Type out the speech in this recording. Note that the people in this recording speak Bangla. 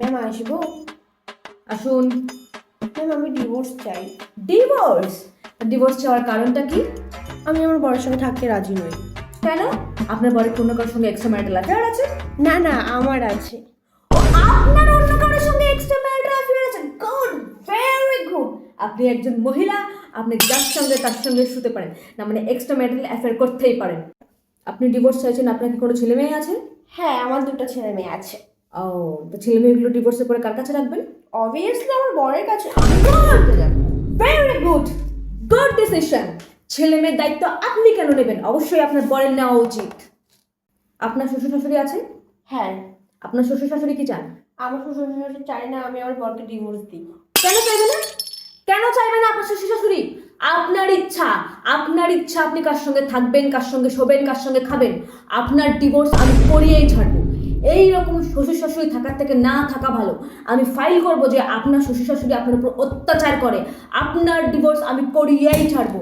ম্যাম আসবো? আসুন। ম্যাম আমি ডিভোর্স চাই। ডিভোর্স? ডিভোর্স চাওয়ার কারণটা কি? আমি আমার বরের সঙ্গে থাকতে রাজি নই। কেন? আপনার বরের অন্য কারোর সঙ্গে এক্সট্রা ম্যারিটাল অ্যাফেয়ার আছে? না না, আমার আছে। ও, আপনার অন্য কারোর সঙ্গে এক্সট্রা ম্যারিটাল অ্যাফেয়ার আছে? Good, very good. আপনি একজন মহিলা, আপনি যার সঙ্গে তার সঙ্গে শুতে পারেন, না মানে এক্সট্রা ম্যারিটাল অ্যাফেয়ার করতেই পারেন। আপনি ডিভোর্স চাইছেন, আপনার কি কোনো ছেলে মেয়ে আছে? হ্যাঁ, আমার 2টা ছেলে মেয়ে আছে। ও, তো ছেলে মেয়েগুলো ডিভোর্সের পরে কার কাছে রাখবেন? অবভিয়াসলি আমার বরের কাছে। Very good, good decision. ছেলে মেয়ের দায়িত্ব আপনি কেন নেবেন? অবশ্যই আপনার বরের নেওয়া উচিত। আপনার শ্বশুর শাশুড়ি আছে? হ্যাঁ। আপনার শ্বশুর শাশুড়ি কি চান? আমার শ্বশুর শাশুড়ি চায় না আমি আমার বরকে ডিভোর্স দিই। কেন চাইবে না? কেন চাইবে না আপনার শ্বশুর শাশুড়ি? আপনার ইচ্ছা, আপনার ইচ্ছা, আপনি কার সঙ্গে থাকবেন, কার সঙ্গে শোবেন, কার সঙ্গে খাবেন। আপনার ডিভোর্স আমি করিয়েই ছাড়বো। এইরকম শ্বশুর শাশুড়ি থাকার থেকে না থাকা ভালো। আমি ফাইল করবো যে আপনার শ্বশুর শাশুড়ি আপনার উপর অত্যাচার করে। আপনার ডিভোর্স আমি করিয়েই ছাড়বো।